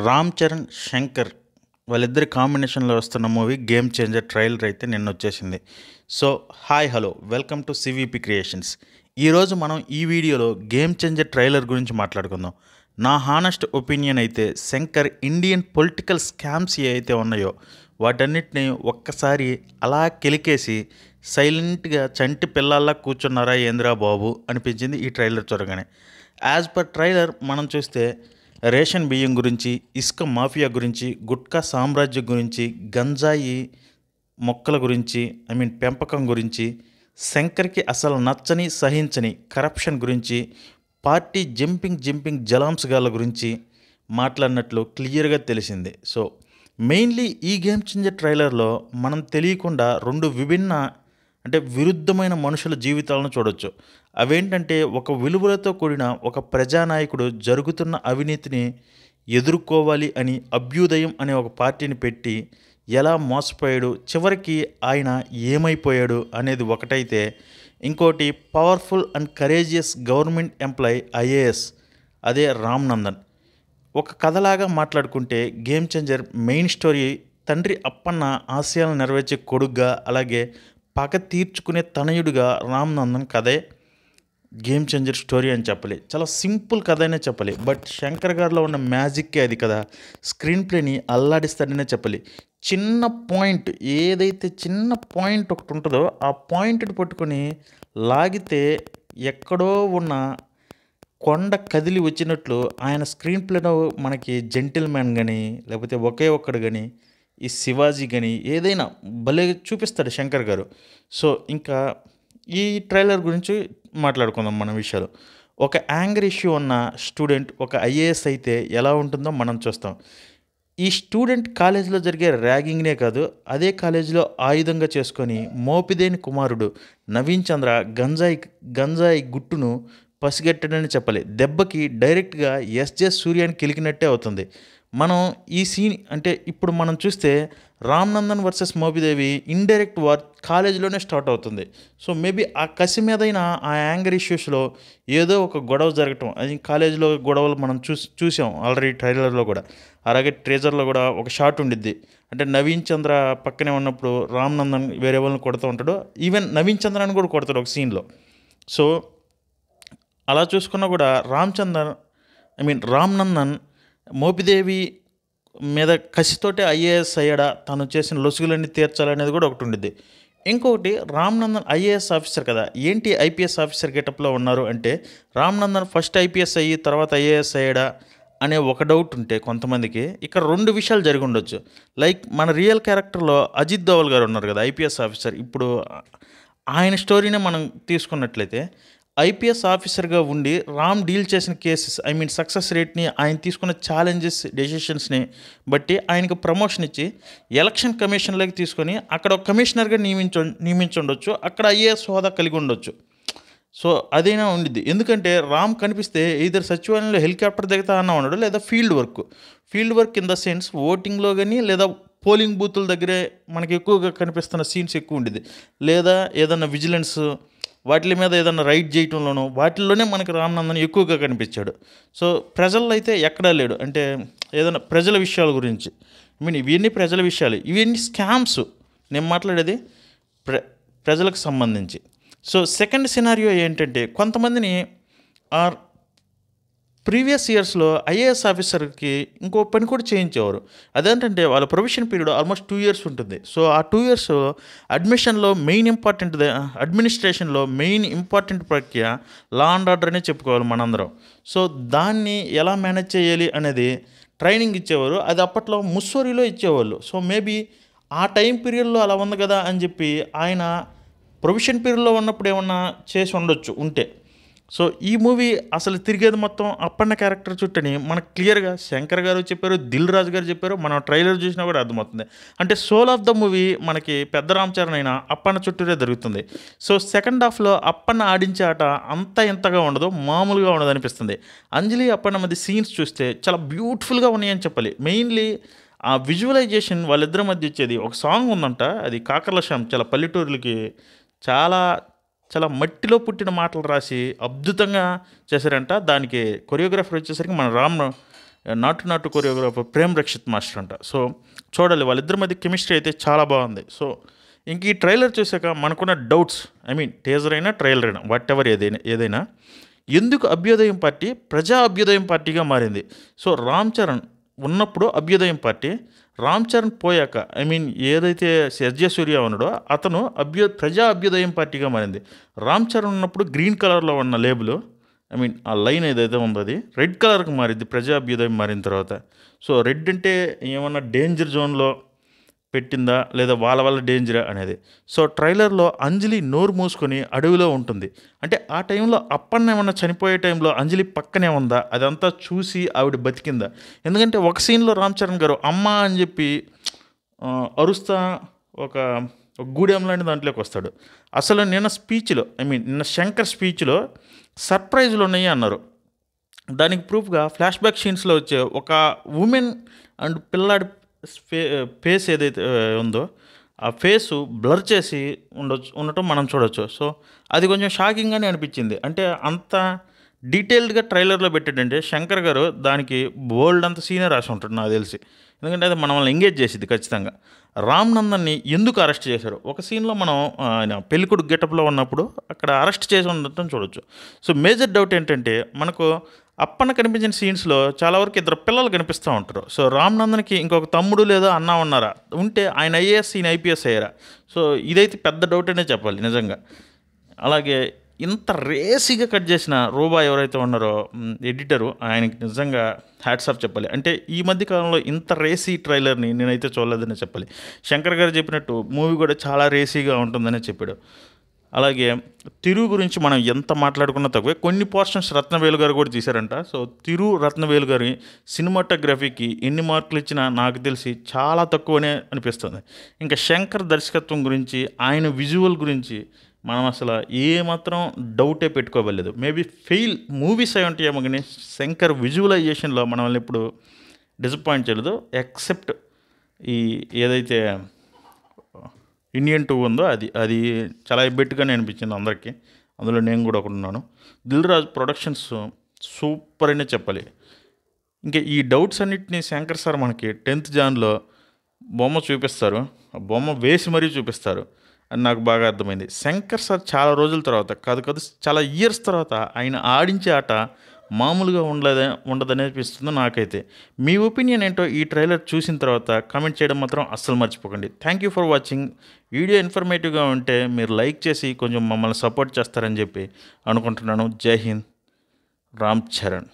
రామ్ చరణ్, శంకర్ వాళ్ళిద్దరి కాంబినేషన్‌లో వస్తున్న మూవీ 'గేమ్ చేంజర్' ట్రైలర్ అయితే నిన్నొచ్చేసింది. So, hi, hello! Welcome to CVP creations. ఈరోజు మనం ఈ వీడియోలో 'గేమ్ చేంజర్' ట్రైలర్ గురించి మాట్లాడుకుందాం. నా హానెస్ట్ ఒపీనియన్ అయితే శంకర్ ఇండియన్ పొలిటికల్ స్కామ్స్ ఏవైతే ఉన్నాయో వాటన్నిటిని ఒక్కసారి అలా కెలికేసి సైలెంట్‌గా చంటి పిల్లాల్లా కూర్చున్నారా ఏందిరా బాబు అనిపించింది ఈ ట్రైలర్ చూడగానే. యాజ్ పర్ ట్రైలర్ మనం చూస్తే రేషన్ బియ్యం గురించి, ఇసుక మాఫియా గురించి, గుట్కా సామ్రాజ్యం గురించి, గంజాయి మొక్కల గురించి, పెంపకం గురించి, శంకర్కి అసలు నచ్చని సహించని కరప్షన్ గురించి, పార్టీ జింపింగ్ జలాంశగాళ్ళ గురించి మాట్లాడినట్లు క్లియర్గా తెలిసింది. సో మెయిన్లీ ఈ గేమ్ చేంజర్ ట్రైలర్లో మనం తెలియకుండా రెండు విరుద్ధమైన మనుషుల జీవితాలను చూడొచ్చు. అవేంటంటే ఒక విలువలతో కూడిన ఒక ప్రజానాయకుడు జరుగుతున్న అవినీతిని ఎదుర్కోవాలి అని అభ్యుదయం అనే ఒక పార్టీని పెట్టి ఎలా మోసపోయాడు, చివరికి ఆయన ఏమైపోయాడు అనేది ఒకటైతే, ఇంకోటి powerful and courageous government employee IAS, అదే రామ్ నందన్. ఒక కథలాగా మాట్లాడుకుంటే గేమ్ చేంజర్ మెయిన్ స్టోరీ తండ్రి అప్పన్న ఆశయాలను నెరవేర్చే కొడుగ్గా, అలాగే పగ తీర్చుకునే తనయుడిగా రామ్ నందన్ కథే గేమ్ చేంజర్ స్టోరీ అని చెప్పాలి. చాలా సింపుల్ కథ అనే చెప్పాలి. బట్ శంకర్ గారిలో ఉన్న మ్యాజిక్కే అది కదా, స్క్రీన్ ప్లేని అల్లాడిస్తాడనే చెప్పాలి. చిన్న పాయింట్ ఒకటి ఉంటుందో ఆ పాయింట్ని పట్టుకొని లాగితే ఎక్కడో ఉన్న కొండ కదిలి వచ్చినట్లు ఆయన స్క్రీన్ ప్లేలో మనకి జెంటిల్ మ్యాన్ కానీ, లేకపోతే ఒకే ఒక్కడు కానీ, ఈ శివాజీ కానీ ఏదైనా భలే చూపిస్తాడు శంకర్ గారు. సో ఇంకా ఈ ట్రైలర్ గురించి మాట్లాడుకుందాం మన విషయాలు. ఒక యాంగర్ ఇష్యూ ఉన్న స్టూడెంట్ ఒక ఐఏఎస్ అయితే ఎలా ఉంటుందో మనం చూస్తాం. ఈ స్టూడెంట్ కాలేజీలో జరిగే ర్యాగింగ్నే కాదు, అదే కాలేజీలో ఆయుధంగా చేసుకొని మోపిదేని కుమారుడు నవీన్ చంద్ర గంజాయి గుట్టును పసిగట్టాడని చెప్పాలి. దెబ్బకి డైరెక్ట్గా ఎస్జే సూర్యాని కెలికినట్టే అవుతుంది. మనం ఈ సీన్ ఇప్పుడు మనం చూస్తే Ram Nandan versus Mopidevi indirect war కాలేజీలోనే స్టార్ట్ అవుతుంది. సో మేబీ ఆ కసి మీదైనా ఆ యాంగర్ ఇష్యూస్లో ఏదో ఒక గొడవ జరగటం, అది కాలేజీలో గొడవలు మనం చూసాం ఆల్రెడీ ట్రైలర్లో కూడా, అలాగే ట్రేజర్లో కూడా ఒక షాట్ ఉండిద్ది. నవీన్ చంద్ర పక్కనే ఉన్నప్పుడు రామ్ నందన్ వేరే వాళ్ళని కొడుతూ ఉంటాడు, ఈవెన్ నవీన్ చంద్రాన్ని కూడా కొడతాడు ఒక సీన్లో. సో అలా చూసుకున్నా కూడా రామ్ నందన్ మోపిదేవి మీద కసితోటే ఐఏఎస్ అయ్యాడా, తను చేసిన లొసుగులన్నీ తీర్చాలనేది కూడా ఒకటి ఉండిద్ది. ఇంకొకటి, రామ్ నందన్ ఐఏఎస్ ఆఫీసర్ కదా, ఏంటి ఐపీఎస్ ఆఫీసర్ గెటప్లో ఉన్నారు అంటే, రామ్ నందన్ ఫస్ట్ ఐపీఎస్ అయ్యి తర్వాత ఐఏఎస్ అయ్యాడా అనే ఒక డౌట్ ఉంటే కొంతమందికి, ఇక్కడ రెండు విషయాలు జరిగి ఉండొచ్చు. లైక్ మన రియల్ క్యారెక్టర్లో అజిత్ దోవల్ గారు ఉన్నారు కదా ఐపీఎస్ ఆఫీసర్. ఇప్పుడు ఆయన స్టోరీనే మనం తీసుకున్నట్లయితే, ఐపీఎస్ ఆఫీసర్గా ఉండి రామ్ డీల్ చేసిన కేసెస్, సక్సెస్ రేట్ని, ఆయన తీసుకున్న ఛాలెంజెస్, డెసిషన్స్ని బట్టి ఆయనకు ప్రమోషన్ ఇచ్చి ఎలక్షన్ కమిషన్లోకి తీసుకొని అక్కడ ఒక కమిషనర్గా నియమించుండొచ్చు, అక్కడ ఐఏఎస్ హోదా కలిగి ఉండొచ్చు. సో అదైనా ఉండిద్ది. ఎందుకంటే రామ్ కనిపిస్తే ఇద్దరు సచివాలయంలో హెలికాప్టర్ దిగుతా అన్న ఉన్నాడు, లేదా field work in the sense ఓటింగ్లో కానీ, లేదా పోలింగ్ బూతుల దగ్గరే మనకి ఎక్కువగా కనిపిస్తున్న సీన్స్ ఎక్కువ ఉండేది, లేదా ఏదన్నా విజిలెన్స్ వాటి మీద ఏదన్నా రైడ్ చేయటంలోనూ వాటిల్లోనే మనకి రామ్ నందన్ ఎక్కువగా కనిపించాడు. సో ప్రజల్లో అయితే ఎక్కడా లేడు. ఏదైనా ప్రజల విషయాల గురించి, ఇవన్నీ ప్రజల విషయాలు, ఇవన్నీ స్కామ్స్ నేను మాట్లాడేది ప్రజలకు సంబంధించి. సో సెకండ్ సినారియో ఏంటంటే, కొంతమందిని ప్రీవియస్ ఇయర్స్లో ఐఏఎస్ ఆఫీసర్కి ఇంకో పని కూడా చేయించేవారు. అదేంటంటే వాళ్ళ ప్రొవిషన్ పీరియడ్ ఆల్మోస్ట్ 2 years ఉంటుంది. సో ఆ 2 years అడ్మినిస్ట్రేషన్లో మెయిన్ ఇంపార్టెంట్ ప్రక్రియ లా అండ్ ఆర్డర్ అనే చెప్పుకోవాలి మనందరం. సో దాన్ని ఎలా మేనేజ్ చేయాలి అనేది ట్రైనింగ్ ఇచ్చేవారు. అది అప్పట్లో ముస్సోరీలో ఇచ్చేవాళ్ళు. సో మేబీ ఆ టైం పీరియడ్లో అలా ఉంది కదా అని చెప్పి ఆయన ప్రొవిషన్ పీరియడ్లో ఉన్నప్పుడు ఏమన్నా చేసి ఉండొచ్చు ఉంటే. సో ఈ మూవీ అసలు తిరిగేది మొత్తం అప్పన్న క్యారెక్టర్ చుట్టని మనకు క్లియర్గా శంకర్ గారు చెప్పారు, దిల్ రాజు గారు చెప్పారు, మనం ట్రైలర్ చూసినా కూడా అర్థమవుతుంది. సోల్ ఆఫ్ ద మూవీ మనకి పెద్ద రామ్ చరణ్ అయినా అప్పన్న చుట్టూరే జరుగుతుంది. సో సెకండ్ హాఫ్లో అప్పన్న ఆడించే ఆట అంత ఇంతగా ఉండదు, మామూలుగా ఉండదు అనిపిస్తుంది. అంజలి అప్పన్న మధ్య సీన్స్ చూస్తే చాలా బ్యూటిఫుల్గా ఉన్నాయని చెప్పాలి. మెయిన్లీ ఆ విజువలైజేషన్ వాళ్ళిద్దరి మధ్య వచ్చేది. ఒక సాంగ్ ఉందంట, అది కాకర్ల శ్యామ్ చాలా పల్లెటూరులకి చాలా చాలా మట్టిలో పుట్టిన మాటలు రాసి అద్భుతంగా చేశారంట. దానికి కొరియోగ్రాఫర్ వచ్చేసరికి మన నాటు నాటు కొరియోగ్రాఫర్ ప్రేమ్ రక్షిత్ మాస్టర్ అంట. సో చూడాలి, వాళ్ళిద్దరి మధ్య కెమిస్ట్రీ అయితే చాలా బాగుంది. సో ఇంక ఈ ట్రైలర్ చూసాక మనకున్న డౌట్స్, టీజర్ అయినా ట్రైలర్ అయినా వాట్ ఎవర్ ఏదైనా ఎందుకు అభ్యుదయం పార్టీ ప్రజా అభ్యుదయం పార్టీగా మారింది? సో రామ్ చరణ్ ఉన్నప్పుడు అభ్యుదయం పార్టీ, రామ్ చరణ్ పోయాక ఏదైతే ఎస్జే సూర్య ఉన్నాడో అతను ప్రజా అభ్యుదయం పార్టీగా మారింది. రామ్ చరణ్ ఉన్నప్పుడు గ్రీన్ కలర్లో ఉన్న లేబుల్, ఆ లైన్ ఏదైతే ఉందో అది రెడ్ కలర్కి మారింది ప్రజా అభ్యుదయం మారిన తర్వాత. సో రెడ్ అంటే ఏమన్నా డేంజర్ జోన్లో పెట్టిందా లేదా వాళ్ళ వల్ల డేంజరా అనేది. సో ట్రైలర్లో అంజలి నోరు మూసుకొని అడవిలో ఉంటుంది. అంటే ఆ టైంలో అప్పన్న ఏమన్నా చనిపోయే టైంలో అంజలి పక్కనే ఉందా, అదంతా చూసి ఆవిడ బతికిందా? ఎందుకంటే ఒక సీన్లో రామ్ చరణ్ గారు అమ్మ అని చెప్పి అరుస్తా ఒక గూడెం లాంటి దాంట్లోకి వస్తాడు. అసలు నిన్న స్పీచ్లో నిన్న శంకర్ స్పీచ్లో సర్ప్రైజ్లు ఉన్నాయి అన్నారు. దానికి ప్రూఫ్గా ఫ్లాష్ బ్యాక్ సీన్స్లో వచ్చే ఒక ఉమెన్ అండ్ పిల్లాడి ఫేస్ ఏదైతే ఉందో ఆ ఫేసు బ్లర్ చేసి ఉండటం మనం చూడొచ్చు. సో అది కొంచెం షాకింగ్గానే అనిపించింది. అంటే అంత డీటెయిల్డ్గా ట్రైలర్లో పెట్టాడంటే శంకర్ గారు దానికి బోల్డ్ అంత సీనియర్ రాసి ఉంటాడు నాకు తెలిసి. ఎందుకంటే అది మనల్ని ఎంగేజ్ చేసింది ఖచ్చితంగా. రామ్ నందన్ని ఎందుకు అరెస్ట్ చేశారు? ఒక సీన్లో మనం ఆయన పెళ్ళికొడుకు గెటప్లో ఉన్నప్పుడు అక్కడ అరెస్ట్ చేసి ఉండటం చూడొచ్చు. సో మేజర్ డౌట్ ఏంటంటే మనకు అప్పన్న కనిపించిన సీన్స్లో చాలా వరకు ఇద్దరు పిల్లలు కనిపిస్తూ ఉంటారు. సో రామ్ నందన్కి ఇంకొక తమ్ముడు లేదా అన్న ఉన్నారా? ఉంటే ఆయన ఐఏఎస్ ఈయన ఐపీఎస్ అయ్యారా? సో ఇదైతే పెద్ద డౌట్ అనే చెప్పాలి నిజంగా. అలాగే ఇంత రేసీగా కట్ చేసిన రూబా ఎవరైతే ఉన్నారో ఎడిటరు, ఆయనకి నిజంగా హ్యాట్స్ ఆఫ్ చెప్పాలి. అంటే ఈ మధ్య కాలంలో ఇంత రేసీ ట్రైలర్ని నేనైతే చూడలేదనే చెప్పాలి. శంకర్ గారు చెప్పినట్టు మూవీ కూడా చాలా రేసీగా ఉంటుందనే చెప్పాడు. అలాగే తిరు గురించి మనం ఎంత మాట్లాడుకున్నా తక్కువే. కొన్ని పోర్షన్స్ రత్నవేలు గారు కూడా తీశారంట. సో రత్నవేలు గారి సినిమాటోగ్రఫీకి ఎన్ని మార్కులు ఇచ్చినా నాకు తెలిసి చాలా తక్కువనే అనిపిస్తుంది. ఇంకా శంకర్ దర్శకత్వం గురించి, ఆయన విజువల్ గురించి మనం అసలు ఏమాత్రం డౌటే పెట్టుకోవలేదు. మేబీ ఫెయిల్ మూవీస్ అయి ఉంటాయేమో కానీ శంకర్ విజువలైజేషన్లో మనల్ని ఇప్పుడు డిసప్పాయింట్ చేయలేదు. ఎక్సెప్ట్ ఈ ఏదైతే ఇండియన్ 2 ఉందో అది చాలా ఎబ్బెట్టుగానే అనిపించింది అందరికీ. అందులో నేను కూడా ఒకటి ఉన్నాను. దిల్ రాజు ప్రొడక్షన్స్ సూపర్ అనే చెప్పాలి. ఇంకా ఈ డౌట్స్ అన్నిటినీ శంకర్ సార్ మనకి 10th జాన్లో బొమ్మ చూపిస్తారు, ఆ బొమ్మ వేసి మరీ చూపిస్తారు అని నాకు బాగా అర్థమైంది. శంకర్ సార్ చాలా రోజుల తర్వాత కాదు చాలా ఇయర్స్ తర్వాత ఆయన ఆడించే ఆట మామూలుగా ఉండదనే అనిపిస్తుంది నాకైతే. మీ ఒపీనియన్ ఏంటో ఈ ట్రైలర్ చూసిన తర్వాత కామెంట్ చేయడం మాత్రం అస్సలు మర్చిపోకండి. Thank you for watching. Video ఇన్ఫర్మేటివ్గా ఉంటే మీరు లైక్ చేసి కొంచెం మమ్మల్ని సపోర్ట్ చేస్తారని చెప్పి అనుకుంటున్నాను. జై హింద్. రామ్ చరణ్.